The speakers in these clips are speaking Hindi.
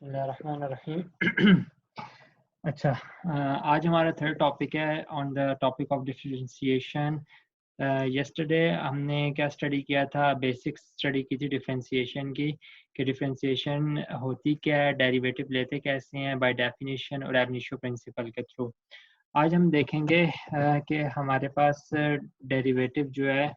बिस्मिल्लाहिर्रहमानिर्रहीम। अच्छा, आज हमारा थर्ड टॉपिक है on the topic of differentiation. Yesterday हमने क्या स्टडी किया था, बेसिक्स स्टडी की थी डिफरेंशिएशन की, कि डिफरेंशिएशन होती क्या है, डेरिवेटिव लेते कैसे हैं बाय डेफिनेशन और एब इनिशियो प्रिंसिपल के थ्रू। आज हम देखेंगे कि हमारे पास डेरिवेटिव जो है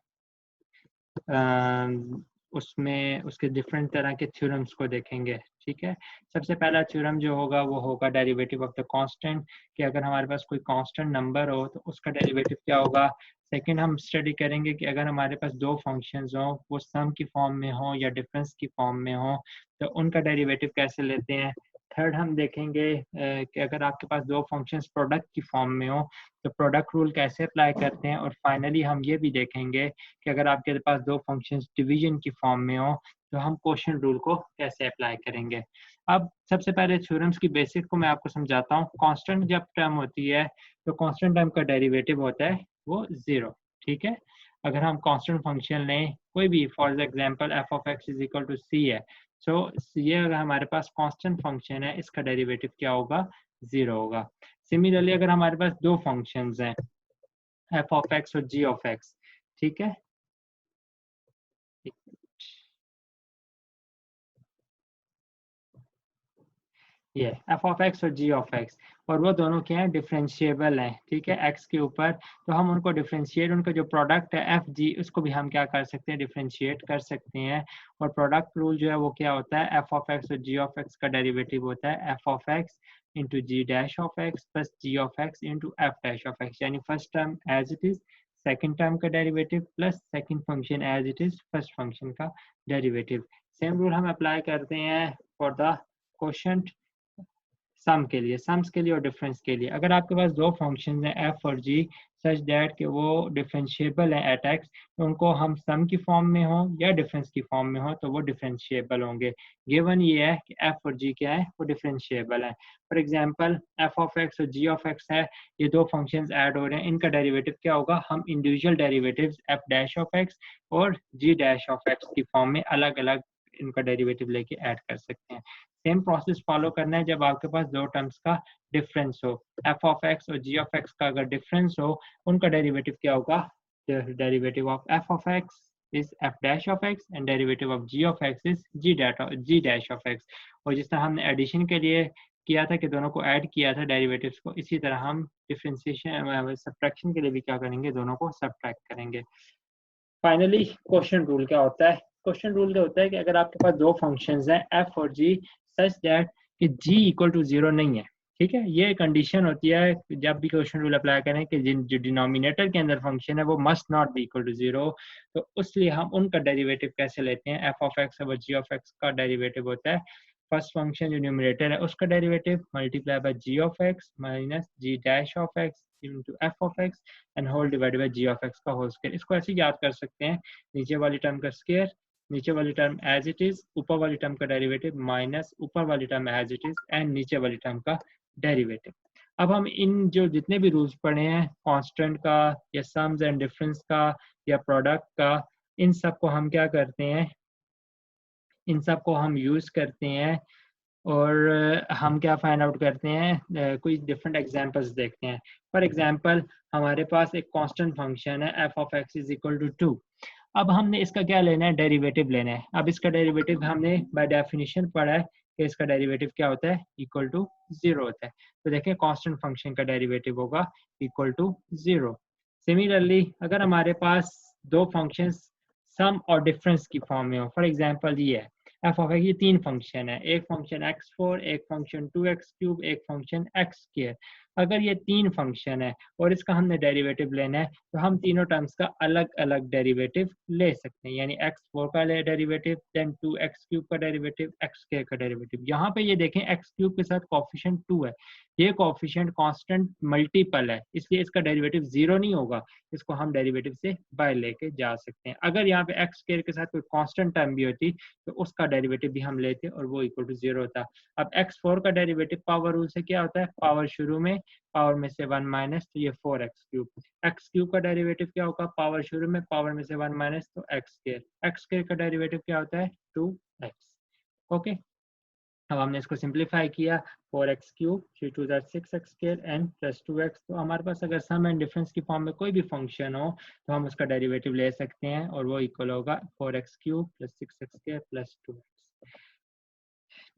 उसमें उसके डिफरेंट तरह के थ्योरम्स को देखेंगे। ठीक है, सबसे पहला थ्योरम जो होगा वो होगा डेरिवेटिव ऑफ द कांस्टेंट, कि अगर हमारे पास कोई कांस्टेंट नंबर हो तो उसका डेरिवेटिव क्या होगा। सेकंड हम स्टडी करेंगे कि अगर हमारे पास दो फंक्शंस हो, वो सम की फॉर्म में हो या डिफरेंस की फॉर्म में हो, तो उनका डेरिवेटिव कैसे लेते हैं। थर्ड हम देखेंगे कि अगर आपके पास दो फंक्शंस प्रोडक्ट की फॉर्म में हो तो प्रोडक्ट रूल कैसे अप्लाई करते हैं। और फाइनली हम ये भी देखेंगे कि अगर आपके पास दो फंक्शंस डिवीजन की फॉर्म में हो तो हम क्वोशिएंट रूल को कैसे अप्लाई करेंगे। अब सबसे पहले थ्योरम्स की बेसिक को मैं आपको समझाता हूँ। कांस्टेंट जब टर्म होती है तो कांस्टेंट टर्म का डेरिवेटिव होता है वो जीरो। ठीक है, अगर हम कांस्टेंट फंक्शन लें कोई भी, for example f of x is equal to c है, सो ये अगर हमारे पास कांस्टेंट फंक्शन है इसका डेरिवेटिव क्या होगा, जीरो होगा। सिमिलरली अगर हमारे पास दो फंक्शंस हैं एफ ऑफ एक्स और जी ऑफ एक्स, ठीक है, ये एफ ऑफ एक्स और जी ऑफ एक्स, और वो दोनों क्या हैं, डिफरेंशिएबल हैं। ठीक है, एक्स के ऊपर, तो हम उनको डिफरेंशिएट, उनका जो प्रोडक्ट है एफ जी, उसको भी हम क्या कर सकते हैं, डिफरेंशिएट कर सकते हैं। और प्रोडक्ट रूल जो है वो क्या होता है, एफ ऑफ एक्स और जी ऑफ एक्स का डेरिवेटिव होता है f of x into g dash of x plus g of x into f dash of x, यानी first term as it is, second term का derivative plus second function as it is first function का डेरिवेटिव। सेम रूल हम अप्लाई करते हैं फॉर द क्वोशिएंट सम के लिए, सम्स के लिए और डिफरेंस के लिए। अगर आपके पास दो फंक्शन हैं एफ और जी सच दैट कि वो डिफरेंशिएबल है एट एक्स, तो उनको हम सम की फॉर्म में हो या डिफरेंस की फॉर्म में हो तो वो डिफरेंशिएबल होंगे। गिवन ये है कि एफ और जी क्या है, वो डिफरेंशिएबल है। For example f of x और जी ऑफ एक्स है, ये दो फंक्शंस ऐड हो रहे हैं, इनका डेरिवेटिव क्या होगा, हम individual derivatives F dash of x और जी डैश ऑफ एक्स की फॉर्म में अलग अलग इनका डेरिवेटिव लेके ऐड कर सकते हैं। सेम प्रोसेस फॉलो करना है जब आपके पास दो टर्म्स का डिफरेंस हो, एफ ऑफ एक्स और जी ऑफ एक्स का अगर डिफरेंस हो, उनका डेरिवेटिव क्या होगा, derivative of f of x is f dash of x and derivative of g of x is g dash of x. और जिस तरह हमने एडिशन के लिए किया था कि दोनों को ऐड किया था डेरिवेटिव्स को, इसी तरह हम डिफरेंशिएशन सब्ट्रैक्शन के लिए भी क्या करेंगे, दोनों को सब्ट्रैक्ट करेंगे। फाइनली क्वोशिएंट रूल क्या होता है, क्वोशिएंट रूल क्या होता है कि अगर आपके पास दो फंक्शंस हैं एफ और जी सच दैट कि जी इक्वल टू जीरो नहीं है। ठीक है, ये कंडीशन होती है जब भी क्वोशिएंट रूल अप्लाई करें कि जो डिनोमिनेटर के अंदर फंक्शन है वो must not be equal to zero, तो उसलिए हम उनका डेरिवेटिव कैसे लेते हैं, एफ ऑफ एक्स और जी ऑफ एक्स का डेरिवेटिव होता है फर्स्ट फंक्शन जो न्यूमरेटर है उसका derivative multiply by g of x minus g dash of x into f of x and whole divided by g of x का होल स्क्वायर। इसको ऐसे याद कर सकते हैं, नीचे वाली टर्म का स्क्वायर, नीचे वाली टर्म एज इट इज, ऊपर वाली टर्म का डेरिवेटिव माइनस ऊपर वाली term as it is and नीचे वाली टर्म का डेरिवेटिव। अब हम इन जो जितने भी रूल्स पढ़े हैं कांस्टेंट का या सम्स एंड डिफरेंस का या प्रोडक्ट का, इन सब को हम क्या करते हैं, इन सब को हम यूज करते हैं और हम क्या फाइंड आउट करते हैं, कुछ डिफरेंट एग्जांपल्स देखते हैं। फॉर एग्जांपल हमारे पास एक कांस्टेंट फंक्शन है f of x is equal to 2। अब हमने इसका क्या लेना है, डेरिवेटिव लेना है। अब इसका डेरिवेटिव हमने बाय डेफिनेशन पढ़ा है कि इसका डेरिवेटिव क्या होता है, इक्वल टू जीरो होता है। तो देखें कांस्टेंट फंक्शन का डेरिवेटिव होगा इक्वल टू जीरो। सिमिलरली अगर हमारे पास दो फंक्शंस सम और डिफरेंस की फॉर्म में हो, फॉर एग्जांपल ये है एफ ऑफ एक्स, ये तीन फंक्शन है, एक फंक्शन x4, एक फंक्शन 2x3, एक फंक्शन x²। अगर ये तीन फंक्शन है और इसका हमने डेरिवेटिव लेना है तो हम तीनों टर्म्स का अलग अलग डेरिवेटिव ले सकते हैं, यानी x4 का डेरिवेटिव, देन 2x³ का डेरिवेटिव, x² का डेरिवेटिव। यहाँ पे ये देखें x³ के साथ कोफिशिएंट 2 है, ये कोफिशिएंट कांस्टेंट मल्टीपल है, इसलिए इसका डेरिवेटिव जीरो नहीं होगा, इसको हम डेरिवेटिव से बाय लेके जा सकते हैं। अगर यहाँ पे x² के साथ कोई कांस्टेंट टर्म भी होती तो उसका डेरिवेटिव भी हम लेते और वो इक्वल टू जीरो होता। अब x4 का डेरिवेटिव पावर रूल से क्या होता है, पावर शुरू में, पावर में से 1 माइनस, तो ये 4x³। x³ का डेरिवेटिव क्या होगा, पावर शुरू में, पावर में से 1 माइनस, तो x² का डेरिवेटिव क्या होता है 2x। ओके, अब हमने इसको सिंप्लीफाई किया 4x³ 3 2 6x² n + 2x। तो हमारे पास अगर सम एंड डिफरेंस की फॉर्म में कोई भी फंक्शन हो तो हम उसका डेरिवेटिव ले सकते हैं और वो इक्वल होगा 4x³ + 6x² + 2x।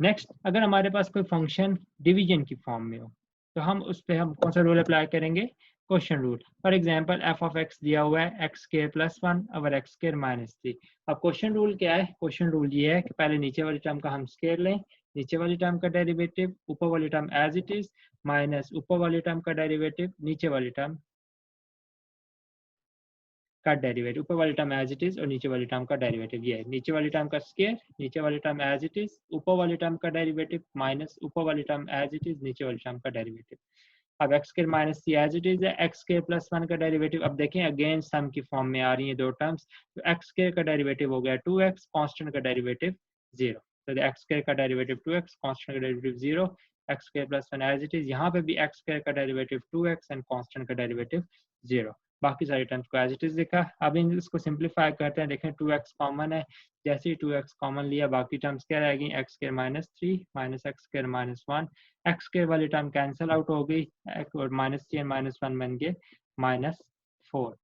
नेक्स्ट, अगर हमारे पास कोई फंक्शन डिवीजन की फॉर्म में हो तो हम उस पर हम कौन सा रूल अप्लाई करेंगे? Quotient rule. For example f(x) दिया हुआ है x² + 1 और x² - 3। अब क्वोशिएंट रूल क्या है? क्वोशिएंट रूल ये है कि पहले नीचे वाली टर्म का हम स्क्वायर लें, नीचे वाली टर्म का डेरिवेटिव, ऊपर वाली term as it is minus ऊपर वाली टर्म का डेरिवेटिव, नीचे वाली टर्म का डेरिवेटिव, ऊपर वाली टर्म एज इट इज और नीचे वाली टर्म का डेरिवेटिव। ये है नीचे वाली टर्म का स्क्वायर, नीचे वाली टर्म एज इट इज, ऊपर वाली टर्म का डेरिवेटिव माइनस ऊपर वाली टर्म एज इट इज, नीचे वाली टर्म का डेरिवेटिव। अब x² - 3 एज इट इज है, x² + 1 का डेरिवेटिव। अब देखें अगेन सम की फॉर्म में आ रही है दो टर्म्स, तो x² का डेरिवेटिव हो गया 2x, कांस्टेंट का डेरिवेटिव 0। तो x² का डेरिवेटिव 2x, कांस्टेंट का derivative 0, x² + 1 as it is. यहाँ पे भी x² का डेरिवेटिव 2x एंड कांस्टेंट का डेरिवेटिव 0। बाकी सारी टर्म्स को एज इट इज लिखा। अब इसको सिंप्लीफाई करते हैं, देखें 2x कॉमन है, जैसे ही 2x कॉमन लिया बाकी टर्म्स क्या रहेगी? x² - 3 - x² - 1, x² वाली टर्म कैंसिल आउट हो गई और -3 और -1 बन गए -4।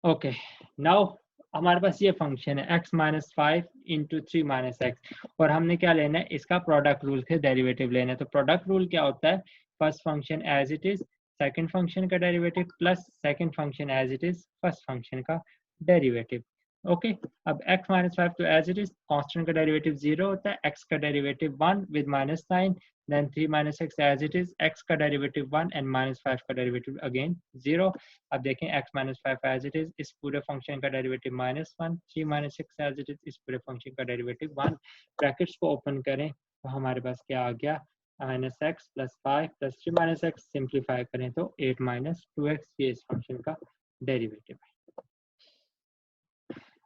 ओके, नाउ हमारे पास ये फंक्शन है x - 5 × 3 - x और हमने क्या लेना है? इसका प्रोडक्ट रूल से डेरिवेटिव लेना है। तो प्रोडक्ट रूल क्या होता है? First function as it is, second function का derivative plus second function as it is, first function का डेरिवेटिव। ओके, अब x - 5 तो एज इट इज, कांस्टेंट का डेरिवेटिव 0 होता है, x का derivative 1 with minus sign, then 3 - x as it is, x का डेरिवेटिव 1 एंड -5 का डेरिवेटिव अगेन 0। अब देखें x - 5 एज इट इज, इस पूरे फंक्शन का डेरिवेटिव -1, 3 - 6 एज इट इज, इस पूरे फंक्शन का डेरिवेटिव 1। ब्रैकेट्स को ओपन करें तो हमारे पास क्या आ गया? -x + 5 + 3 - x, सिंप्लीफाई करें तो 8 - 2x, ये इस फंक्शन का डेरिवेटिव है।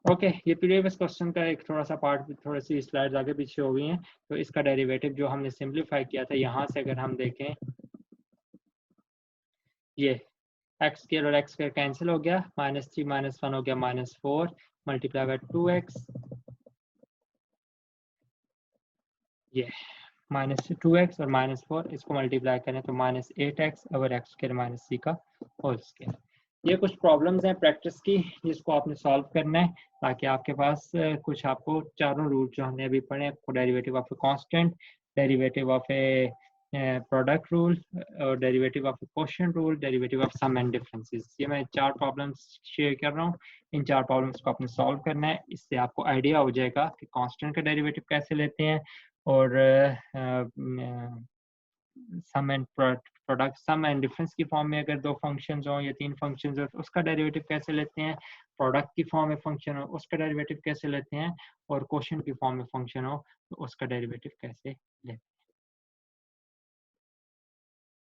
ओके, ये प्रीवियस क्वेश्चन का एक थोड़ा सा पार्ट, थोड़ी सी स्लाइड्स आगे पीछे हो गई हैं। तो इसका डेरिवेटिव जो हमने सिंप्लीफाई किया था, यहाँ से अगर हम देखें, ये x² और x² कैंसिल हो गया, -3 - 1 हो गया -4 मल्टीप्लाई बाय 2x, ये -2x और -4 इसको मल्टीप्लाई करें तो -8x और x² - c का होल स्क्वायर। ये कुछ प्रॉब्लम्स हैं प्रैक्टिस की जिसको आपने सॉल्व करना है ताकि आपके पास कुछ आपको चारों रूल जो हमने अभी पढ़े, derivative of a constant, derivative of a product rule और derivative of a quotient rule, derivative of sum and differences, ये मैं 4 प्रॉब्लम्स शेयर कर रहा हूँ। इन 4 प्रॉब्लम्स को आपने सॉल्व करना है। इससे आपको आइडिया हो जाएगा कि कांस्टेंट का डेरिवेटिव कैसे लेते हैं और sum and product, sum and difference की फॉर्म में अगर 2 फंक्शंस हो या 3 फंक्शंस हो तो उसका डेरिवेटिव कैसे लेते हैं, प्रोडक्ट की फॉर्म में फंक्शन हो उसका डेरिवेटिव कैसे लेते हैं और क्वोशिएंट की फॉर्म में फंक्शन हो तो उसका डेरिवेटिव कैसे लेते हैं।